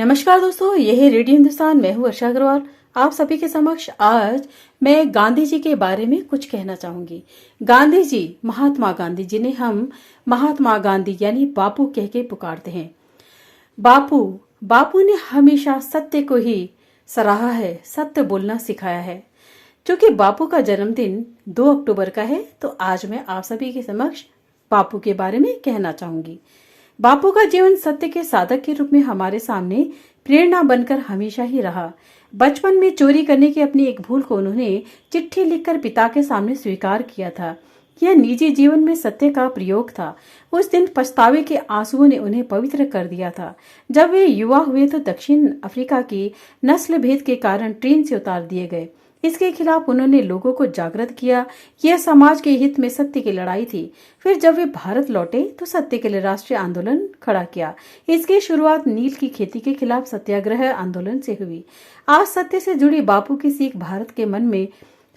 नमस्कार दोस्तों, यह है रेडियो हिंदुस्तान। मैं हूँ वर्षा अग्रवाल। आप सभी के समक्ष आज मैं गांधी जी के बारे में कुछ कहना चाहूंगी। गांधी जी, महात्मा गांधी, जिन्हें हम महात्मा गांधी यानी बापू कह के पुकारते हैं। बापू बापू ने हमेशा सत्य को ही सराहा है, सत्य बोलना सिखाया है। क्योंकि बापू का जन्मदिन 2 अक्टूबर का है, तो आज मैं आप सभी के समक्ष बापू के बारे में कहना चाहूंगी। बापू का जीवन सत्य के साधक के रूप में हमारे सामने प्रेरणा बनकर हमेशा ही रहा। बचपन में चोरी करने की अपनी एक भूल को उन्होंने चिट्ठी लिखकर पिता के सामने स्वीकार किया था। यह निजी जीवन में सत्य का प्रयोग था। उस दिन पछतावे के आंसुओं ने उन्हें पवित्र कर दिया था। जब वे युवा हुए तो दक्षिण अफ्रीका की नस्ल भेद के कारण ट्रेन से उतार दिए गए। इसके खिलाफ उन्होंने लोगों को जागृत किया। यह समाज के हित में सत्य की लड़ाई थी। फिर जब वे भारत लौटे तो सत्य के लिए राष्ट्रीय आंदोलन खड़ा किया। इसकी शुरुआत नील की खेती के खिलाफ सत्याग्रह आंदोलन से हुई। आज सत्य से जुड़ी बापू की सीख भारत के मन में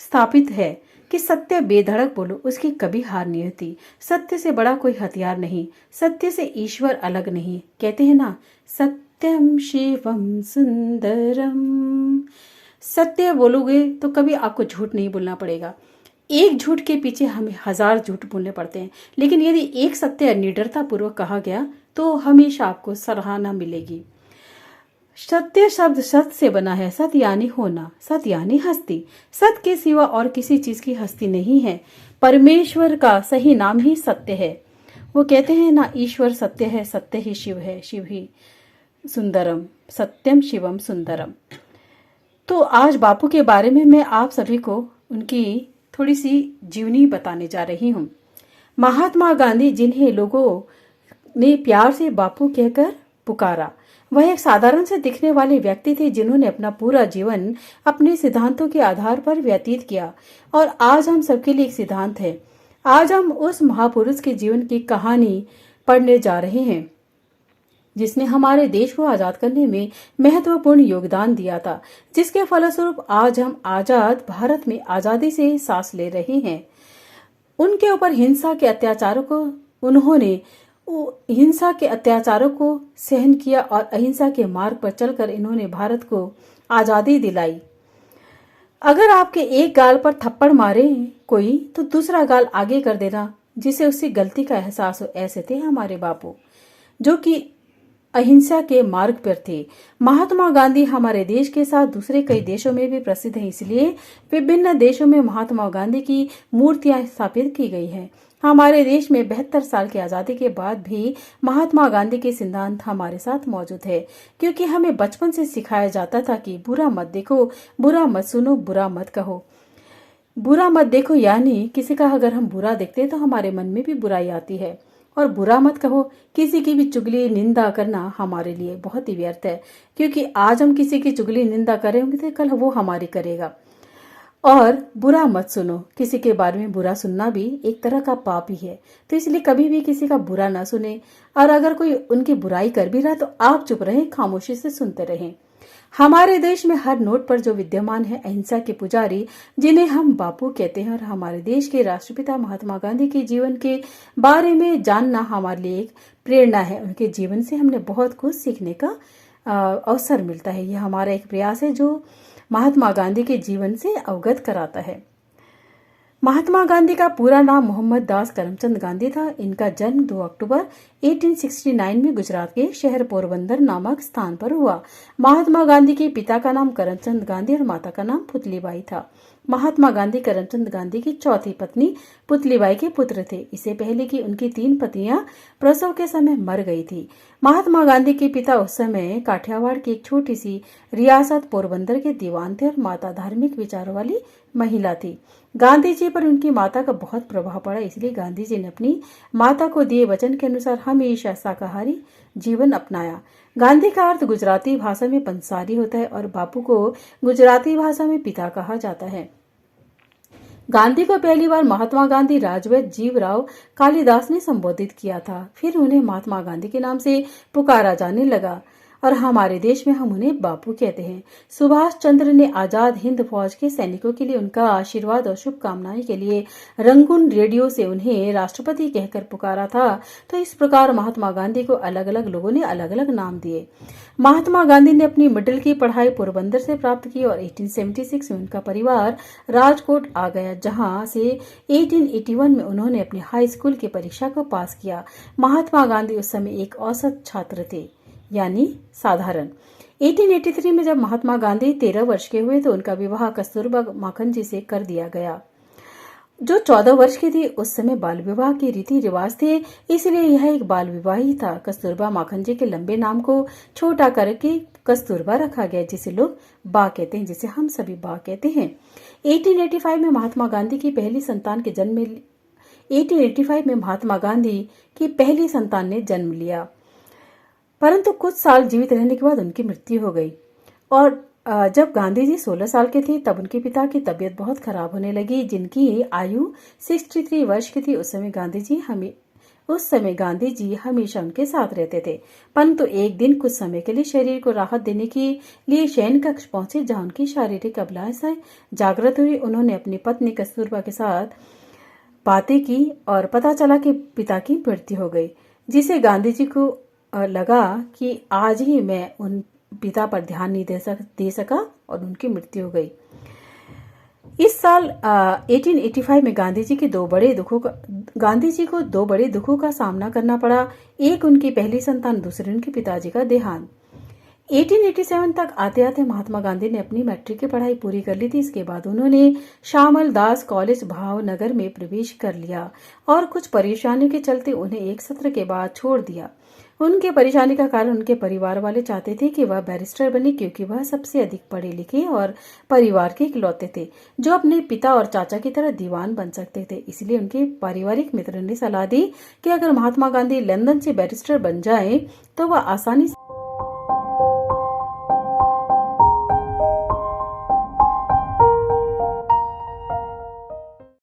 स्थापित है कि सत्य बेधड़क बोलो, उसकी कभी हार नहीं होती। सत्य से बड़ा कोई हथियार नहीं, सत्य से ईश्वर अलग नहीं। कहते हैं ना, सत्यम शिवम सुंदरम। सत्य बोलोगे तो कभी आपको झूठ नहीं बोलना पड़ेगा। एक झूठ के पीछे हमें 1000 झूठ बोलने पड़ते हैं, लेकिन यदि एक सत्य निडरता पूर्वक कहा गया तो हमेशा आपको सराहना मिलेगी। सत्य शब्द सत से बना है। सत यानी होना, सत यानी हस्ती। सत के सिवा और किसी चीज की हस्ती नहीं है। परमेश्वर का सही नाम ही सत्य है। वो कहते हैं ना, ईश्वर सत्य है, सत्य ही शिव है, शिव ही सुंदरम, सत्यम शिवम सुंदरम। तो आज बापू के बारे में मैं आप सभी को उनकी थोड़ी सी जीवनी बताने जा रही हूँ। महात्मा गांधी, जिन्हें लोगों ने प्यार से बापू कहकर पुकारा, वह एक साधारण से दिखने वाले व्यक्ति थे जिन्होंने अपना पूरा जीवन अपने सिद्धांतों के आधार पर व्यतीत किया। और आज हम सबके लिए एक सिद्धांत है। आज हम उस महापुरुष के जीवन की कहानी पढ़ने जा रहे हैं जिसने हमारे देश को आजाद करने में महत्वपूर्ण योगदान दिया था, जिसके फलस्वरूप आज हम आजाद भारत में आजादी से सांस ले रहे हैं। उनके ऊपर हिंसा के अत्याचारों को सहन किया और अहिंसा के मार्ग पर चलकर इन्होंने भारत को आजादी दिलाई। अगर आपके एक गाल पर थप्पड़ मारे कोई तो दूसरा गाल आगे कर देना जिसे उसकी गलती का एहसास हो, ऐसे थे हमारे बापू, जो कि अहिंसा के मार्ग पर थे। महात्मा गांधी हमारे देश के साथ दूसरे कई देशों में भी प्रसिद्ध हैं, इसलिए विभिन्न देशों में महात्मा गांधी की मूर्तियां स्थापित की गई हैं। हमारे देश में 72 साल की आजादी के बाद भी महात्मा गांधी के सिद्धांत हमारे साथ मौजूद है, क्योंकि हमें बचपन से सिखाया जाता था कि बुरा मत देखो, बुरा मत सुनो, बुरा मत कहो। बुरा मत देखो यानी किसी का अगर हम बुरा देखते हैं तो हमारे मन में भी बुराई आती है। और बुरा मत कहो, किसी की भी चुगली निंदा करना हमारे लिए बहुत ही व्यर्थ है, क्योंकि आज हम किसी की चुगली निंदा करेंगे तो कल वो हमारी करेगा। और बुरा मत सुनो, किसी के बारे में बुरा सुनना भी एक तरह का पाप ही है। तो इसलिए कभी भी किसी का बुरा ना सुने, और अगर कोई उनकी बुराई कर भी रहा तो आप चुप रहें, खामोशी से सुनते रहें। हमारे देश में हर नोट पर जो विद्यमान है अहिंसा के पुजारी, जिन्हें हम बापू कहते हैं। और हमारे देश के राष्ट्रपिता महात्मा गांधी के जीवन के बारे में जानना हमारे लिए एक प्रेरणा है। उनके जीवन से हमने बहुत कुछ सीखने का अवसर मिलता है। यह हमारा एक प्रयास है जो महात्मा गांधी के जीवन से अवगत कराता है। महात्मा गांधी का पूरा नाम मोहम्मद दास करमचंद गांधी था। इनका जन्म 2 अक्टूबर 1869 में गुजरात के शहर पोरबंदर नामक स्थान पर हुआ। महात्मा गांधी के पिता का नाम करमचंद गांधी और माता का नाम पुतलीबाई था। महात्मा गांधी करमचंद गांधी की चौथी पत्नी पुतलीबाई के पुत्र थे। इससे पहले कि उनकी 3 पत्नियां प्रसव के समय मर गई थी। महात्मा गांधी के पिता उस समय काठियावाड़ की एक छोटी सी रियासत पोरबंदर के दीवान थे और माता धार्मिक विचारों वाली महिला थी। गांधी जी पर उनकी माता का बहुत प्रभाव पड़ा, इसलिए गांधी जी ने अपनी माता को दिए वचन के अनुसार हमेशा शाकाहारी जीवन अपनाया। गांधी का अर्थ गुजराती भाषा में पंसारी होता है और बापू को गुजराती भाषा में पिता कहा जाता है। गांधी को पहली बार महात्मा गांधी राजवैद्य जीवराव कालिदास ने संबोधित किया था। फिर उन्हें महात्मा गांधी के नाम से पुकारा जाने लगा। और हमारे देश में हम उन्हें बापू कहते हैं। सुभाष चंद्र ने आजाद हिंद फौज के सैनिकों के लिए उनका आशीर्वाद और शुभकामनाएं के लिए रंगून रेडियो से उन्हें राष्ट्रपति कहकर पुकारा था। तो इस प्रकार महात्मा गांधी को अलग अलग लोगों ने अलग अलग नाम दिए। महात्मा गांधी ने अपनी मिडिल की पढ़ाई पोरबंदर से प्राप्त की और 1876 में उनका परिवार राजकोट आ गया, जहां से 1881 में उन्होंने अपनी हाई स्कूल की परीक्षा को पास किया। महात्मा गांधी उस समय एक औसत छात्र थे, यानी साधारण। 1883 में जब महात्मा गांधी 13 वर्ष के हुए तो उनका विवाह कस्तूरबा माखन जी से कर दिया गया, जो 14 वर्ष की थी। उस समय बाल विवाह के रीति रिवाज थे, इसलिए यह एक बाल विवाह ही था। कस्तूरबा माखन जी के लंबे नाम को छोटा करके कस्तूरबा रखा गया, जिसे लोग बा कहते हैं, जिसे हम सभी बा कहते हैं। 1885 में महात्मा गांधी की पहली संतान के जन्म 1885 में महात्मा गांधी की पहली संतान ने जन्म लिया, परंतु कुछ साल जीवित रहने के बाद उनकी मृत्यु हो गई। और जब गांधी जी 16 साल के थे तब उनके पिता की तबीयत बहुत खराब होने लगी, जिनकी आयु 63 वर्ष की थी। उस समय गांधी जी हमेशा उनके साथ रहते थे, परंतु एक दिन कुछ समय के लिए शरीर को राहत देने के लिए शयन कक्ष पहुंचे, जहां उनकी शारीरिक अभिलाषाएं जागृत हुई। उन्होंने अपनी पत्नी कस्तूरबा के साथ बातें की और पता चला कि पिता की मृत्यु हो गई, जिसे गांधी जी को लगा कि आज ही मैं उन पिता पर ध्यान नहीं दे सका और उनकी मृत्यु हो गई। इस साल 1885 में गांधी जी को दो बड़े दुखों का सामना करना पड़ा। एक उनकी पहली संतान, दूसरे उनके पिताजी का देहांत। 1887 तक आते आते महात्मा गांधी ने अपनी मैट्रिक की पढ़ाई पूरी कर ली थी। इसके बाद उन्होंने श्यामल दास कॉलेज भावनगर में प्रवेश कर लिया और कुछ परेशानियों के चलते उन्हें एक सत्र के बाद छोड़ दिया। उनके परेशानी का कारण उनके परिवार वाले चाहते थे कि वह बैरिस्टर बने, क्योंकि वह सबसे अधिक पढ़े लिखे और परिवार के इकलौते थे जो अपने पिता और चाचा की तरह दीवान बन सकते थे। इसलिए उनके पारिवारिक मित्र ने सलाह दी कि अगर महात्मा गांधी लंदन से बैरिस्टर बन जाएं तो वह आसानी से